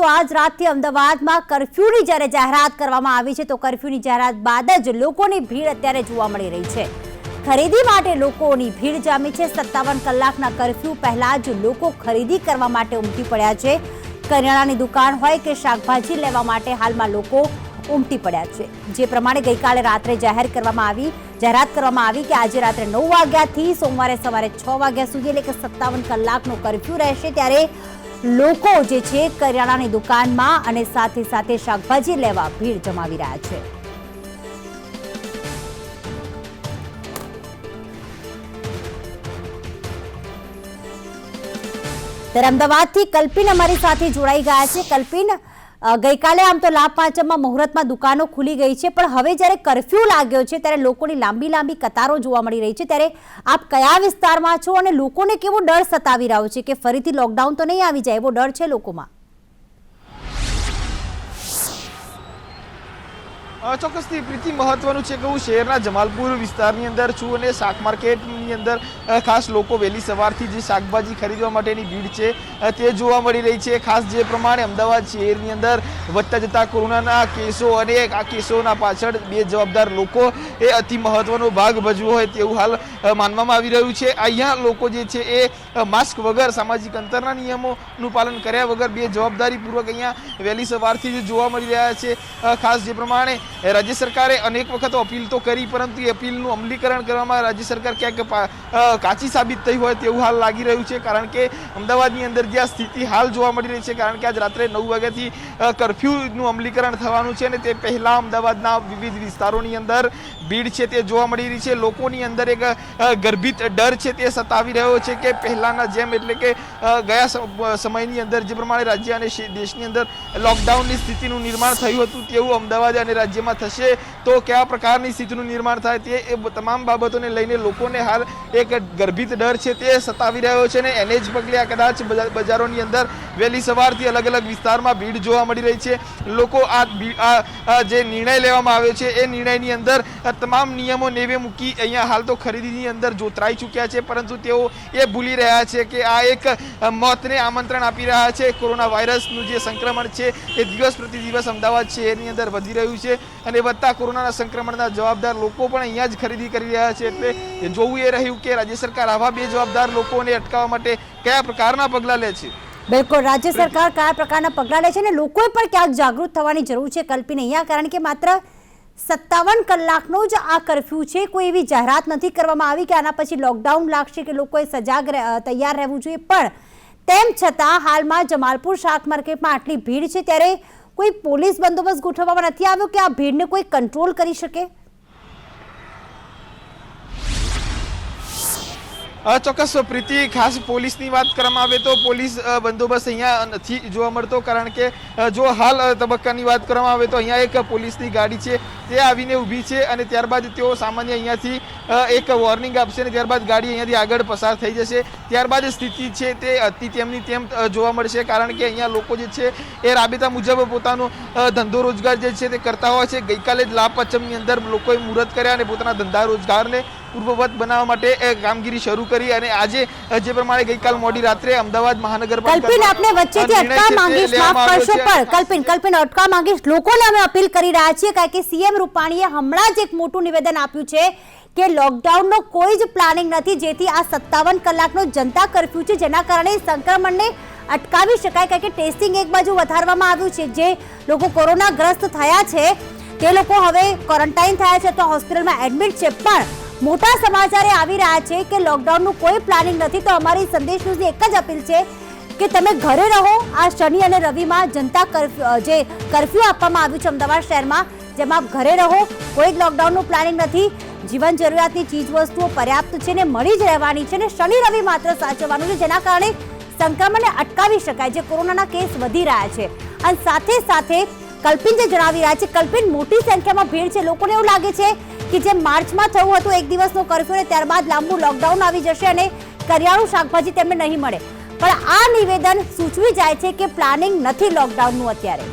તો આજ રાતથી અમદાવાદમાં કર્ફ્યુની જ્યારે જાહેરાત કરવામાં આવી છે તો કર્ફ્યુની જાહેરાત બાદ જ લોકોની ભીડ અત્યારે જોવા મળી રહી છે। ખરીદી માટે લોકોની ભીડ જામી છે। 57 કલાકના કર્ફ્યુ પહેલા જ લોકો ખરીદી કરવા માટે ઉમટી પડ્યા છે। કરિયાણાની દુકાન હોય કે શાકભાજી લેવા માટે હાલમાં લોકો ઉમટી પડ્યા છે। જે પ્રમાણે ગઈકાલે રાત્રે જાહેરાત કરવામાં આવી કે આજે રાત્રે 9 વાગ્યાથી સોમવારે સવારે 6 વાગ્યા સુધી એટલે કે 57 કલાકનો કર્ફ્યુ રહેશે। ત્યારે લોકો જે છે કરિયાણાની દુકાનમાં અને સાથે સાથે શાકભાજી લેવા ભીડ જમાવી રહ્યા છે। ત્યારે અમદાવાદથી કલ્પિન અમારી સાથે જોડાઈ ગયા છે। કલ્પિન, ગઈકાલે આમ તો લાભ પાંચમમાં મુહૂર્તમાં દુકાનો ખુલી ગઈ છે, પણ હવે જ્યારે કર્ફ્યુ લાગ્યો છે ત્યારે લોકોની લાંબી કતારો જોવા મળી રહી છે। ત્યારે આપ કયા વિસ્તારમાં છો અને લોકોને કેવો ડર સતાવી રહ્યો છે કે ફરીથી લોકડાઉન તો નહીં આવી જાય, એવો ડર છે લોકોમાં? ચોક્કસથી પ્રીતિ, મહત્વનું છે કે હું શહેરના જમાલપુર વિસ્તારની અંદર છું અને શાક માર્કેટની અંદર ખાસ લોકો વહેલી સવારથી જે શાકભાજી ખરીદવા માટેની ભીડ છે તે જોવા મળી રહી છે। ખાસ જે પ્રમાણે અમદાવાદ શહેરની અંદર વધતા જતા કોરોનાના કેસો અને આ કેસોના પાછળ બે જવાબદાર લોકો એ અતિ મહત્વનો ભાગ ભજવો હોય તેવું હાલ માનવામાં આવી રહ્યું છે। અહીંયા લોકો જે છે એ માસ્ક વગર, સામાજિક અંતરના નિયમોનું પાલન કર્યા વગર બે જવાબદારીપૂર્વક અહીંયા વહેલી સવારથી જ જોવા મળી રહ્યા છે। ખાસ જે પ્રમાણે રાજ્ય સરકારે અનેક વખત અપીલ તો કરી, પરંતુ એ અપીલનું અમલીકરણ કરવામાં રાજ્ય સરકાર ક્યાંક કાચી સાબિત થઈ હોય તેવું હાલ લાગી રહ્યું છે। કારણ કે અમદાવાદની અંદર જે આ સ્થિતિ હાલ જોવા મળી રહી છે, કારણ કે આજ રાત્રે 9 વાગ્યાથી કર્ફ્યુનું અમલીકરણ થવાનું છે અને તે પહેલાં અમદાવાદના વિવિધ વિસ્તારોની અંદર ભીડ છે તે જોવા મળી રહી છે। લોકોની અંદર એક ગર્ભિત ડર છે તે સતાવી રહ્યો છે કે પહેલાંના જેમ, એટલે કે ગયા સમયની અંદર જે પ્રમાણે રાજ્ય અને દેશની અંદર લોકડાઉનની સ્થિતિનું નિર્માણ થયું હતું તેવું અમદાવાદ અને રાજ્યમાં થશે તો કયા પ્રકારની સ્થિતિનું નિર્માણ થાય તે તમામ બાબતોને લઈને લોકોને હાલ એક ગર્ભિત ડર છે તે સતાવી રહ્યો છે અને એને જ પગલે આ કદાચ બજારોની અંદર વહેલી સવારથી અલગ અલગ વિસ્તારમાં ભીડ જોવા મળી રહી છે। લોકો આ જે નિર્ણય લેવામાં આવ્યો છે એ નિર્ણયની અંદર તમામ નિયમો નેવે મૂકી અહીંયા હાલ તો ખરીદીની અંદર જોતરાઈ ચૂક્યા છે, પરંતુ તેઓ એ ભૂલી રહ્યા છે કે આ એક મોતને આમંત્રણ આપી રહ્યા છે। કોરોના વાયરસનું જે સંક્રમણ છે એ દિવસ પ્રતિ દિવસ અમદાવાદ શહેરની અંદર વધી રહ્યું છે અને વધતા કોરોનાના સંક્રમણના જવાબદાર લોકો પણ અહીંયા જ ખરીદી કરી રહ્યા છે। એટલે જોવું એ રહ્યું કે રાજ્ય સરકાર આવા બે જવાબદાર લોકોને અટકાવવા માટે કયા પ્રકારના પગલાં લે છે। બિલકુલ, રાજ્ય સરકાર કયા પ્રકારના પગલાં લે છે અને લોકોએ પણ ક્યાંક જાગૃત થવાની જરૂર છે કલ્પિને અહીંયા, કારણ કે માત્ર 57 કલાકનો જ આ કર્ફ્યુ છે। કોઈ એવી જાહેરાત નથી કરવામાં આવી કે આના પછી લોકડાઉન લાગશે કે લોકોએ તૈયાર રહેવું જોઈએ, પણ તેમ છતાં હાલમાં જમાલપુર શાક માર્કેટમાં આટલી ભીડ છે ત્યારે કોઈ પોલીસ બંદોબસ્ત ગોઠવવામાં નથી આવ્યો કે આ ભીડને કોઈ કંટ્રોલ કરી શકે? ચોક્કસ પ્રીતિ, ખાસ પોલીસની વાત કરવામાં આવે તો પોલીસ બંદોબસ્ત અહીંયા નથી જોવા મળતો, કારણ કે જો હાલ તબક્કાની વાત કરવામાં આવે તો અહીંયા એક પોલીસની ગાડી છે તે આવીને ઊભી છે અને ત્યારબાદ તેઓ સામાન્ય અહીંયાથી એક વોર્નિંગ આપશે અને ત્યારબાદ ગાડી અહીંયાથી આગળ પસાર થઈ જશે। ત્યારબાદ સ્થિતિ છે તે અતિ તેમની તેમ જોવા મળશે, કારણ કે અહીંયા લોકો જે છે એ રાબેતા મુજબ પોતાનો ધંધો રોજગાર જે છે તે કરતા હોય છે। ગઈકાલે જ લાભ પાંચમની અંદર લોકોએ મુહૂર્ત કર્યા અને પોતાના ધંધા રોજગારને પૂર્વવત બનાવવા માટે કામગીરી શરૂ કરી અને આજે જે પ્રમાણે ગઈકાલ મોડી રાત્રે અમદાવાદ મહાનગરપાલિકા કલ્પિન, આપને વચ્ચેથી અટકાવ માંગીશ, માફ કરશો, પણ કલ્પિન અટકાવ માંગીશ, લોકોને અમે અપીલ કરી રહ્યા છીએ કારણ કે સીએમ રૂપાણીએ હમણાં જ એક મોટું નિવેદન આપ્યું છે કે લોકડાઉનનો કોઈ જ પ્લાનિંગ નથી, જેથી આ 57 કલાકનો જનતા કર્ફ્યુ છે જેના કારણે સંક્રમણને અટકાવી શકાય, કારણ કે ટેસ્ટિંગ એક બાજુ વધારવામાં આવ્યું છે। જે લોકો કોરોનાગ્રસ્ત થયા છે તે લોકો હવે ક્વોરન્ટાઇન થયા છે તો હોસ્પિટલમાં એડમિટ છે, પણ મોટા સમાચારે આવી રહ્યા છે કે લોકડાઉનનું કોઈ પ્લાનિંગ નથી। તો અમારી સંદેશ ન્યૂઝની એક જ અપીલ છે કે તમે ઘરે રહો। આ શનિ અને રવિમાં જનતા કર્ફ્યુ આપવામાં આવ્યું છે અમદાવાદ શહેરમાં, જેમાં આપ ઘરે રહો, કોઈ જ લોકડાઉનનું પ્લાનિંગ નથી। જીવન જરૂરિયાતની ચીજ વસ્તુઓ પર્યાપ્ત છે ને મળી જ રહેવાની છે ને શનિ રવિ માત્ર સાચવવાનું છે, જેના કારણે સંક્રમણને અટકાવી શકાય, જે કોરોનાના કેસ વધી રહ્યા છે। અને સાથે સાથે કલ્પિન જે જણાવી રહ્યા છે, કલ્પિન મોટી સંખ્યામાં ભીડ છે, લોકોને એવું લાગે છે કે જેમ માર્ચમાં થયું હતું એક દિવસનો કર્ફ્યુ અને ત્યારબાદ લાંબુ લોકડાઉન આવી જશે અને કરિયાણું શાકભાજી તેમને નહીં મળે, પણ આ નિવેદન સૂચવી જાય છે કે પ્લાનિંગ નથી લોકડાઉનનું અત્યારે।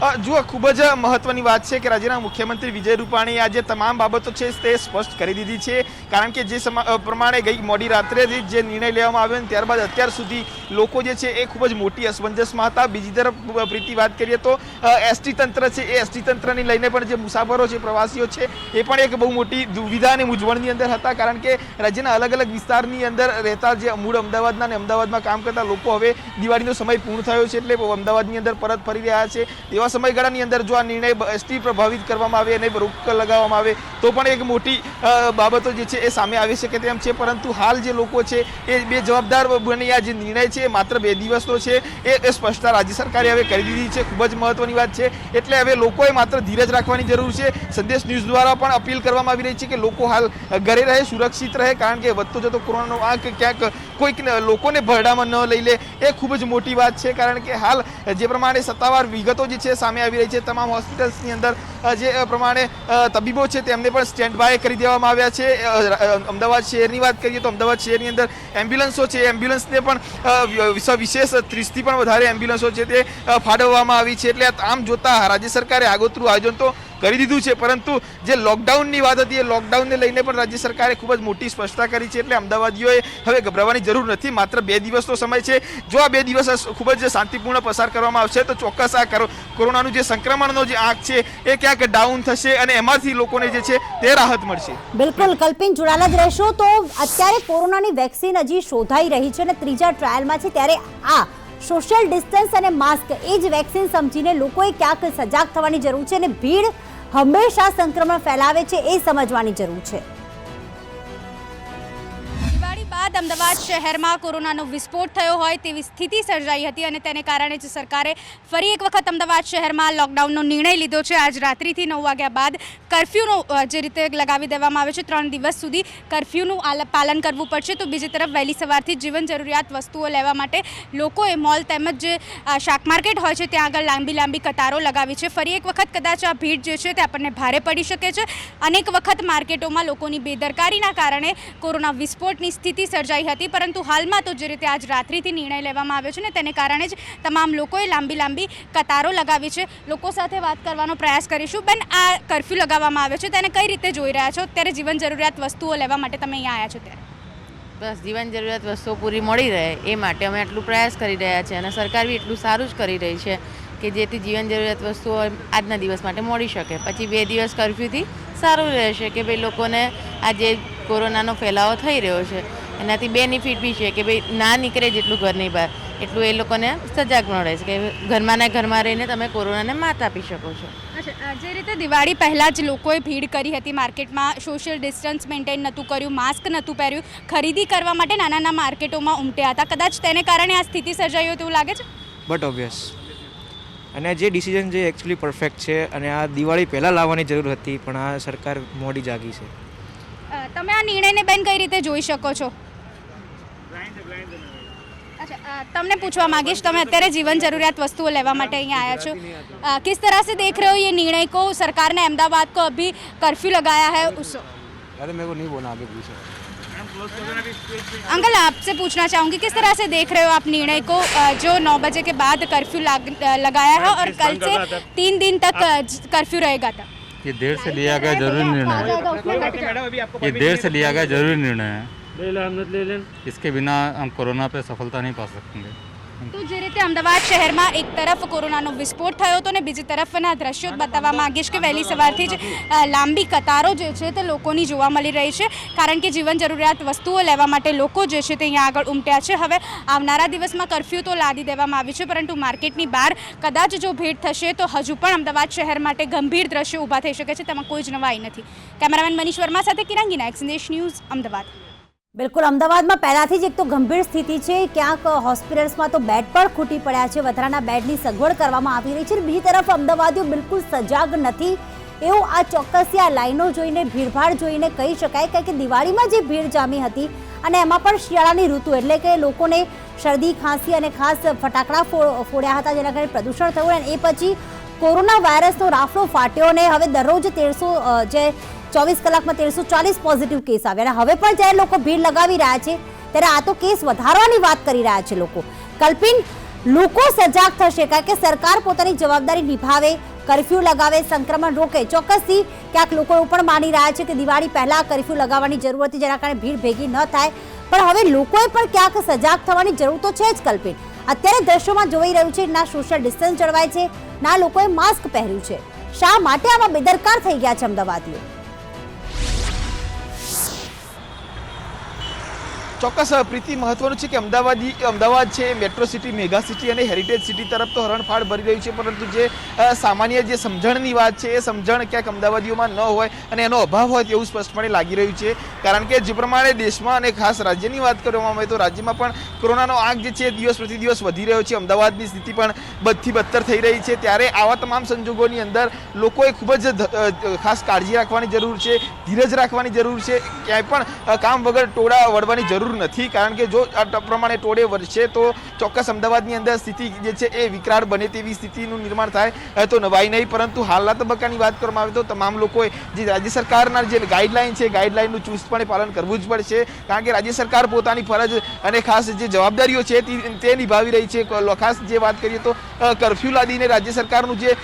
જુઓ, ખૂબ જ મહત્વની વાત છે કે રાજ્યના મુખ્યમંત્રી વિજય રૂપાણીએ આજે તમામ બાબતો છે તે સ્પષ્ટ કરી દીધી છે. કારણ કે જે પ્રમાણે ગઈ મોડી રાત્રે જે નિર્ણય લેવામાં આવ્યો ત્યારબાદ અત્યાર સુધી લોકો જે છે એ ખૂબ જ મોટી અસમંજસમાં હતા. બીજી તરફ પ્રીતિ વાત કરીએ તો એસટી તંત્ર છે, એ એસટી તંત્રને લઈને પણ જે મુસાફરો છે, પ્રવાસીઓ છે, એ પણ એક બહુ મોટી દુવિધા અને મૂંઝવણની અંદર હતા. કારણ કે રાજ્યના અલગ અલગ વિસ્તારની અંદર રહેતા જે મૂળ અમદાવાદના અને અમદાવાદમાં કામ કરતા લોકો હવે દિવાળીનો સમય પૂર્ણ થયો છે એટલે અમદાવાદની અંદર પરત ફરી રહ્યા છે. એવા સમયગાળાની અંદર જો આ નિર્ણય એસટી પ્રભાવિત કરવામાં આવે અને રોક લગાવવામાં આવે તો પણ એક મોટી બાબતો જે છે એ સામે આવી શકે તેમ છે. પરંતુ હાલ જે લોકો છે એ બે જવાબદાર બની આ જે નિર્ણય છે માત્ર 2 દિવસનો છે એ સ્પષ્ટતા રાજ્ય સરકારે હવે કરી દીધી છે. ખૂબ જ મહત્વની વાત છે. એટલે હવે લોકોએ માત્ર ધીરજ રાખવાની જરૂર છે. સંદેશ ન્યૂઝ દ્વારા પણ અપીલ કરવામાં આવી રહી છે કે લોકો હાલ ઘરે રહે, સુરક્ષિત રહે. કારણ કે વધતો જતો કોરોનાનો આંક ક્યાંક કોઈક લોકોને ભરડામાં ન લઈ લે એ ખૂબ જ મોટી વાત છે. કારણ કે હાલ જે પ્રમાણે સત્તાવાર વિગતો જે છે સામે આવી રહી છે, તમામ હોસ્પિટલ્સની અંદર જે પ્રમાણે તબીબો છે તેમને પણ સ્ટેન્ડ બાય કરી દેવામાં આવ્યા છે. અમદાવાદ શહેરની વાત કરીએ તો અમદાવાદ શહેરની અંદર એમ્બ્યુલન્સો છે, એમ્બ્યુલન્સને પણ વિશેષ 30થી પણ વધારે એમ્બ્યુલન્સો છે તે ફાળવવામાં આવી છે. એટલે આમ જોતા રાજ્ય સરકારે આગોતરું આયોજન તો કરી દીધું છે, પરંતુ જે લોકડાઉનની વાત હતી એ લોકડાઉનને લઈને પણ રાજ્ય સરકારે ખૂબ જ મોટી સ્પષ્ટતા કરી છે. એટલે અમદાવાદીઓએ હવે ગભરાવાની જરૂર નથી. માત્ર 2 દિવસનો સમય છે. જો આ 2 દિવસ ખૂબ જ શાંતિપૂર્ણ પસાર કરવામાં આવશે તો ચોક્કસ આ કોરોનાનું જે સંક્રમણનો જે આંક છે એ ક્યાંક ડાઉન થશે અને એમાંથી લોકોને જે છે તે રાહત મળશે. બિલકુલ કલ્પિન, જોડાયેલા જ રહેશો. તો અત્યારે કોરોનાની વેક્સિન હજી શોધાઈ રહી છે અને 3જા ટ્રાયલમાં છે, ત્યારે આ સોશિયલ ડિસ્ટન્સ અને માસ્ક એ જ વેક્સિન સમજીને લોકોએ ક્યાંક સજાગ થવાની જરૂર છે અને ભીડ હંમેશા સંક્રમણ ફેલાવે છે એ સમજવાની જરૂર છે. દિવાળી બાદ અમદાવાદ શહેરમાં કોરોનાનો વિસ્ફોટ થયો હોય તેવી સ્થિતિ સર્જાઈ હતી અને તેને કારણે જ સરકારે ફરી એક વખત અમદાવાદ શહેરમાં લોકડાઉનનો નિર્ણય લીધો છે. આજ રાત્રિથી 9 વાગ્યા બાદ કર્ફ્યુનો જે રીતે લગાવી દેવામાં આવે છે, 3 દિવસ સુધી કર્ફ્યુનું પાલન કરવું પડશે. તો બીજી તરફ વહેલી સવારથી જીવન જરૂરિયાત વસ્તુઓ લેવા માટે લોકોએ મોલ તેમજ જે શાક માર્કેટ હોય છે ત્યાં આગળ લાંબી કતારો લગાવી છે. ફરી એક વખત કદાચ આ ભીડ જે છે તે આપણને ભારે પડી શકે છે. અનેક વખત માર્કેટોમાં લોકોની બેદરકારીના કારણે કોરોના વિસ્ફોટની સ્થિતિ સર્જાઈ હતી, પરંતુ હાલમાં તો જે રીતે આજ રાત્રિથી નિર્ણય લેવામાં આવ્યો છે ને તેને કારણે જ તમામ લોકોએ લાંબી કતારો લગાવી છે. લોકો સાથે વાત કરવાનો પ્રયાસ કરીશું. બેન, આ કર્ફ્યુ લગાવવામાં આવ્યો છે તેને કઈ રીતે જોઈ રહ્યા છો? ત્યારે જીવન જરૂરિયાત વસ્તુઓ લેવા માટે તમે અહીંયા આવ્યા છો ત્યારે? બસ જીવન જરૂરિયાત વસ્તુઓ પૂરી મળી રહે એ માટે અમે આટલું પ્રયાસ કરી રહ્યા છીએ અને સરકાર બી એટલું સારું જ કરી રહી છે કે જેથી જીવન જરૂરિયાત વસ્તુઓ આજના દિવસ માટે મળી શકે. પછી 2 દિવસ કર્ફ્યુથી સારું રહેશે કે ભાઈ લોકોને આ જે કોરોનાનો ફેલાવો થઈ રહ્યો છે એનાથી બેનિફિટ બી છે કે ભાઈ ના નીકળે જેટલું ઘરની બહાર એટલું એ લોકોને સજાગ મળે છે કે ઘરમાં રહીને તમે કોરોનાને માત આપી શકો છો. અચ્છા, જે રીતે દિવાળી પહેલાં જ લોકોએ ભીડ કરી હતી માર્કેટમાં, સોશિયલ ડિસ્ટન્સ મેન્ટેન નહોતું કર્યું, માસ્ક નહોતું પહેર્યું, ખરીદી કરવા માટે નાના માર્કેટોમાં ઉમટ્યા હતા, કદાચ તેને કારણે આ સ્થિતિ સર્જાઈ હોય તેવું લાગે છે? બટ ઓબ્વિયસ, અને જે ડિસિઝન જે એકચ્યુઅલી પરફેક્ટ છે અને આ દિવાળી પહેલાં લાવવાની જરૂર હતી પણ આ સરકાર મોડી જાગી છે. તમે આ નિર્ણયને બેન કઈ રીતે જોઈ શકો છો? अच्छा, તમને પૂછવા માંગીશ, તમે અત્યારે जीवन जरूरियात वस्तुओं लेवा માટે અહીંયા आया છો, किस तरह से देख रहे हो ये निर्णय को? सरकार ने अहमदाबाद को अभी कर्फ्यू लगाया है उस अरे मेरे को नहीं बोलना, आगे पूछो. अंकल, आपसे पूछना चाहूँगी किस तरह से देख रहे हो आप निर्णय को, जो 9 बजे के बाद कर्फ्यू लगाया है और कल से 3 दिन तक कर्फ्यू रहेगा था? ये देर से लिया गया जरूरी निर्णय है. ये देर से लिया गया जरूरी निर्णय है. इसके बिना हम कोरोना पे सफलता नहीं पा सकते. તો જે રીતે અમદાવાદ શહેરમાં એક તરફ કોરોનાનો વિસ્ફોટ થયો હતો ને બીજી તરફના દ્રશ્યો બતાવવા માંગીશ કે વહેલી સવારથી જ લાંબી કતારો જે છે તે લોકોની જોવા મળી રહી છે, કારણ કે જીવન જરૂરિયાત વસ્તુઓ લેવા માટે લોકો જે છે તે અહીંયા આગળ ઉમટ્યા છે. હવે આવનારા દિવસમાં કર્ફ્યુ તો લાદી દેવામાં આવ્યું છે, પરંતુ માર્કેટની બહાર કદાચ જો ભીડ થશે તો હજુ પણ અમદાવાદ શહેર માટે ગંભીર દ્રશ્યો ઊભા થઈ શકે છે, તેમાં કોઈ જ નવાઈ નથી. કેમેરામેન મનીષ વર્મા સાથે કિરંગી નાયક, સંદેશ ન્યૂઝ, અમદાવાદ. બિલકુલ, અમદાવાદમાં પહેલાથી જ એક તો ગંભીર સ્થિતિ છે, ક્યાંક હોસ્પિટલ્સમાં તો બેડ પણ ખૂટી પડ્યા છે, વધારાના બેડની સગવડ કરવામાં આવી રહી છે. બીજી તરફ અમદાવાદીઓ બિલકુલ સજાગ નથી એવું આ ચોક્કસ આ લાઈનો જોઈને, ભીડભાડ જોઈને કહી શકાય, કારણ કે દિવાળીમાં જે ભીડ જામી હતી અને એમાં પણ શિયાળાની ઋતુ એટલે કે લોકોને શરદી, ખાંસી અને ખાસ ફટાકડા ફોડ્યા હતા, જેના કારણે પ્રદૂષણ થયું અને એ પછી કોરોના વાયરસનો રાફડો ફાટ્યો અને હવે દરરોજ 24 કલાકમાં 1340 પોઝિટિવ કેસ આવ્યા. અને હવે પણ જ્યારે લોકો ભીડ લગાવી રહ્યા છે ત્યારે આ તો કેસ વધારવાની વાત કરી રહ્યા છે લોકો. કલ્પિન, લોકો સજાગ થશે, કારણ કે સરકાર પોતાની જવાબદારી નિભાવે, કર્ફ્યુ લગાવે, સંક્રમણ રોકે. ચોક્કસથી ક્યાંક લોકો એવું પણ માની રહ્યા છે કે દિવાળી પહેલા કર્ફ્યુ લગાવવાની જરૂર હતી, જેના કારણે ભીડ ભેગી ન થાય. પણ હવે લોકોએ પણ ક્યાંક સજાગ થવાની જરૂર તો છે જ. કલ્પિત, અત્યારે દ્રશ્યોમાં જોઈ રહ્યું છે, ના સોશિયલ ડિસ્ટન્સ જળવાય છે, ના લોકોએ માસ્ક પહેર્યું છે. શા માટે આમાં બેદરકાર થઈ ગયા છે અમદાવાદીઓ? ચોક્કસ પ્રીતિ, મહત્વનું છે કે અમદાવાદ છે મેટ્રો સિટી, મેગા સિટી અને હેરિટેજ સિટી તરફ તો હરણફાળ ભરી રહ્યું છે, પરંતુ જે સામાન્ય જે સમજણની વાત છે એ સમજણ ક્યાંક અમદાવાદીઓમાં ન હોય અને એનો અભાવ હોય તેવું સ્પષ્ટપણે લાગી રહ્યું છે. કારણ કે જે પ્રમાણે દેશમાં અને ખાસ રાજ્યની વાત કરવામાં આવે તો રાજ્યમાં પણ કોરોનાનો આંક જે છે દિવસ પ્રતિ દિવસ વધી રહ્યો છે. અમદાવાદની સ્થિતિ પણ બદથી બદતર થઈ રહી છે. ત્યારે આવા તમામ સંજોગોની અંદર લોકોએ ખૂબ જ ખાસ કાળજી રાખવાની જરૂર છે, ધીરજ રાખવાની જરૂર છે. ક્યાંય પણ કામ વગર ટોળા વળવાની જરૂર નથી, કારણ કે જો આ પ્રમાણે ટોળે વળશે તો ચોક્કસ અમદાવાદની અંદર સ્થિતિ જે છે એ વિકરાળ બને તેવી સ્થિતિનું નિર્માણ થાય તો નવાઈ નહીં. પરંતુ હાલના તબક્કાની વાત કરવામાં આવે તો તમામ લોકોએ જે રાજ્ય સરકારના જે ગાઈડલાઈન છે ગાઈડલાઈનનું ચુસ્તપણે પાલન કરવું જ પડશે, કારણ કે રાજ્ય સરકાર પોતાની ફરજ અને ખાસ જે જવાબદારીઓ છે તે નિભાવી રહી છે. ખાસ જે વાત કરીએ તો કર્ફ્યુ લાદીને રાજ્ય સરકારનું જે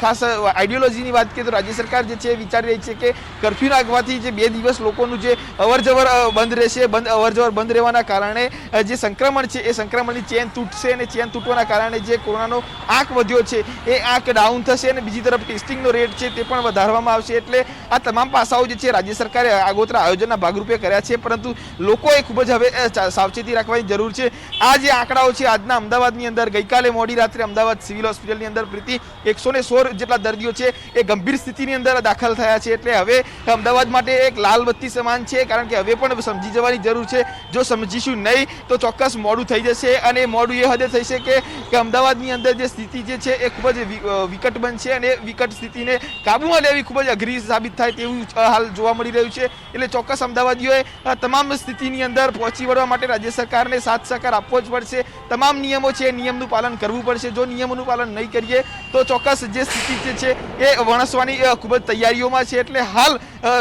ખાસ આઈડિયોલોજીની વાત કરીએ તો રાજ્ય સરકાર જે છે વિચારી રહી છે કે કર્ફ્યુ નાખવાથી જે 2 દિવસ લોકોનું જે અવરજવર બંધ રહેશે, અવરજવર બંધ રહેવાના કારણે જે સંક્રમણ છે એ સંક્રમણની ચેન તૂટશે અને ચેન તૂટવાના કારણે જે કોરોનાનો આંક વધ્યો છે એ આંક ડાઉન થશે અને બીજી તરફ ટેસ્ટિંગનો રેટ છે તે પણ વધારવામાં આવશે. એટલે આ તમામ પાસાઓ જે છે રાજ્ય સરકારે આગોતરા આયોજનના ભાગરૂપે કર્યા છે, પરંતુ લોકોએ ખૂબ જ હવે સાવચેતી રાખવાની જરૂર છે. આ જે આંકડાઓ છે આજના અમદાવાદની અંદર, ગઈકાલે મોડી રાત્રે અમદાવાદ સિવિલ હોસ્પિટલની અંદર પ્રીતિ 116 જેટલા દર્દીઓ છે એ ગંભીર સ્થિતિની અંદર દાખલ થયા છે. એટલે હવે અમદાવાદ માટે એક લાલ બત્તી સમાન છે, કારણ કે હવે પણ સમજી જવાની જરૂર છે. જો સમજીશું નહીં તો ચોક્કસ મોડું થઈ જશે અને મોડું એ હદે થશે કે અમદાવાદની અંદર જે સ્થિતિ જે છે એ ખૂબ જ વિકટ બનશે અને વિકટ સ્થિતિને કાબૂમાં લેવી ખૂબ જ અઘરી સાબિત થાય તેવું હાલ જોવા મળી રહ્યું છે. એટલે ચોક્કસ અમદાવાદીઓએ તમામ સ્થિતિની અંદર પહોંચી વળવા માટે રાજ્ય સરકારને સાથ સહકાર આપવો જ પડશે. તમામ નિયમો છે એ નિયમનું પાલન કરવું પડશે. જો નિયમોનું પાલન નહીં કરીએ તો ચોક્કસ જે સ્થિતિ જે છે એ વણસવાની ખૂબ જ તૈયારીઓમાં છે. એટલે હાલ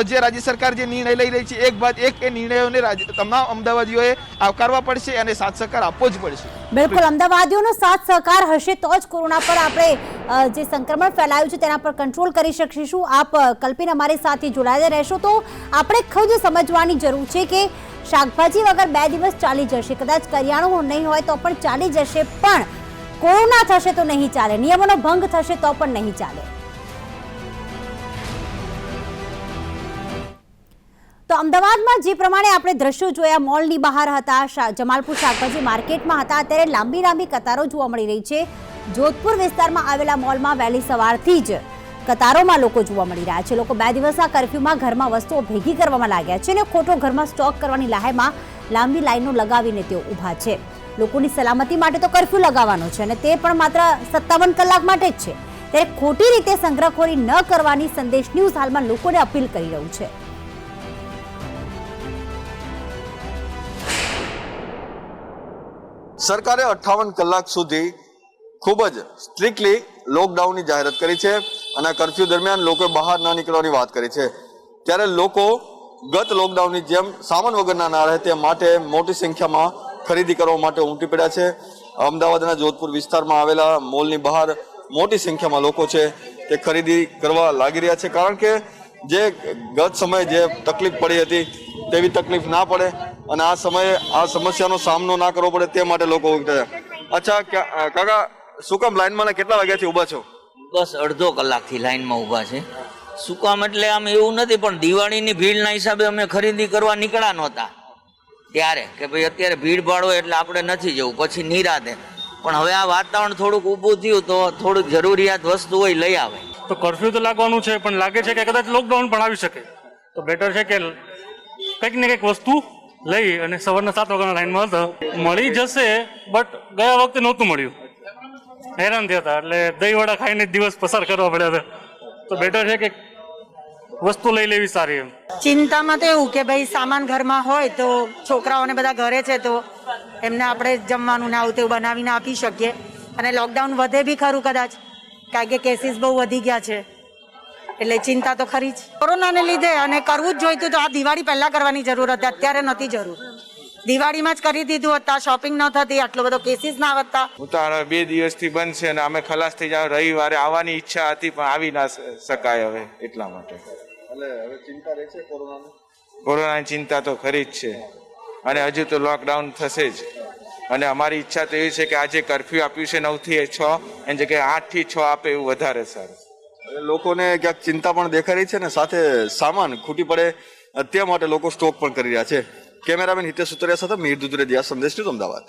જે રાજ્ય સરકાર જે નિર્ણય લઈ રહી છે એક બાદ એક એ નિર્ણયોને તમામ અમદાવાદીઓએ આવકારવા પડશે અને સાથ સહકાર આપવો જ પડશે. બિલકુલ, અમદાવાદીઓનો સાથ સહકાર હશે તો જ કોરોના પર આપણે જે સંક્રમણ ફેલાયું છે તેના પર કંટ્રોલ કરી શકીશું. આપ કલ્પિન અમારી સાથે જોડાયેલા રહેશો તો આપણે ખુદ સમજવાની જરૂર છે કે શાકભાજી વગર 2 દિવસ ચાલી જશે, કદાચ કરિયાણું નહીં હોય તો પણ ચાલી જશે, પણ કોરોના થશે તો નહીં ચાલે, નિયમોનો ભંગ થશે તો પણ નહીં ચાલે. તો અમદાવાદમાં જે પ્રમાણે આપણે દ્રશ્યો જોયા, મોલની બહાર હતા, જમાલપુર શાકભાજી માર્કેટમાં હતા, અત્યારે લાંબી કતારો જોવા મળી રહી છે. જોધપુર વિસ્તારમાં આવેલા મોલમાં વહેલી સવારથી જ કતારોમાં લોકો જોવા મળી રહ્યા છે. લોકો 2 દિવસના કર્ફ્યુમાં ઘરમાં વસ્તુઓ ભેગી કરવામાં લાગ્યા છે અને ખોટો ઘરમાં સ્ટોક કરવાની લાહેમાં લાંબી લાઈનો લગાવીને તેઓ ઊભા છે. લોકોની સલામતી માટે તો કર્ફ્યુ લગાવવાનો છે અને તે પણ માત્ર 57 કલાક માટે જ છે. ત્યારે ખોટી રીતે સંગ્રહખોરી ન કરવાની સંદેશ ન્યૂઝ હાલમાં લોકોને અપીલ કરી રહ્યું છે. સરકારે 58 કલાક સુધી ખૂબ જ સ્ટ્રિક્ટલી લોકડાઉનની જાહેરાત કરી છે અને કર્ફ્યુ દરમિયાન લોકોએ બહાર ન નીકળવાની વાત કરી છે. ત્યારે લોકો ગત લોકડાઉનની જેમ સામાન વગરના ના રહે તે માટે મોટી સંખ્યામાં ખરીદી કરવા માટે ઉમટી પડ્યા છે. અમદાવાદના જોધપુર વિસ્તારમાં આવેલા મોલની બહાર મોટી સંખ્યામાં લોકો છે તે ખરીદી કરવા લાગી રહ્યા છે, કારણ કે જે ગત સમયે જે તકલીફ પડી હતી તેવી તકલીફ ના પડે અને આ સમયે આ સમસ્યાનો સામનો ના કરવો પડે તે માટે લોકો ઉમટ્યા. અચ્છા કાકા, શું કામ લાઈનમાં કેટલા વાગ્યાથી ઊભા છો? બસ અડધો કલાકથી લાઈનમાં ઊભા છે. શું કામ એટલે આમ એવું નથી, પણ દિવાળીની ભીડના હિસાબે અમે ખરીદી કરવા નીકળ્યા નહોતા ત્યારે કે ભાઈ અત્યારે ભીડ ભાડ હોય એટલે આપણે નથી જવું, પછી નિરાતે. પણ હવે આ વાતાવરણ થોડુંક ઊભું થયું તો થોડુંક જરૂરિયાત વસ્તુ હોય લઈ આવે. તો કર્ફ્યુ તો લાગવાનું છે, પણ લાગે છે કે કદાચ લોકડાઉન પણ આવી શકે, તો બેટર છે કે કંઈક ને કંઈક વસ્તુ લઈ અને સવારના 7 વાગ્યાના લાઈનમાં હતા મળી જશે. બટ ગયા વખતે નહોતું મળ્યું, હેરાન થયા હતા, એટલે દહીંવડા ખાઈને દિવસ પસાર કરવા પડ્યા હતા. તો બેટર છે કે વસ્તુ લઈ લેવી સારી. એમ ચિંતામાં તો એવું કે ભાઈ સામાન ઘરમાં હોય તો છોકરાઓને બધા ઘરે છે તો એમને આપણે જમવાનું ને આવું તેવું બનાવીને આપી શકીએ. અને લોકડાઉન વધે બી ખરું કદાચ, કારણ કે કેસીસ બહુ વધી ગયા છે, એટલે ચિંતા તો ખરી જ. કોરોનાને લીધે અને કરવું જ જોઈતું તો આ દિવાળી પહેલા કરવાની જરૂર હતી, અત્યારે નથી જરૂર. દિવાળીમાં જ કરી દીધું હતા, શોપિંગ ન થતી, આટલો બધો કેસીસ ના વધતા. ઉતાર 2 દિવસથી બંધ છે અને અમે ખલાસ થઈ જાવ. રવિવારે આવવાની ઈચ્છા હતી પણ આવી ના શકાય હવે એટલા માટે. એટલે હવે ચિંતા રહે છે કોરોનાની. કોરોનાની ચિંતા તો ખરી જ છે અને હજુ તો લોકડાઉન થશે જ. અને અમારી ઈચ્છા તો એવી છે કે આજે કર્ફ્યુ આપ્યું છે 9 થી 6 એની જગ્યાએ 8 થી 6 આપે એવું વધારે સારું. લોકોને ક્યાંક ચિંતા પણ દેખાઈ રહી છે ને સાથે સામાન ખૂટી પડે તે માટે લોકો સ્ટોક પણ કરી રહ્યા છે. કેમેરામેન હિતેશ સુતરિયા સાથે મીર દુધરેજિયા, સંદેશ ન્યૂઝ, અમદાવાદ.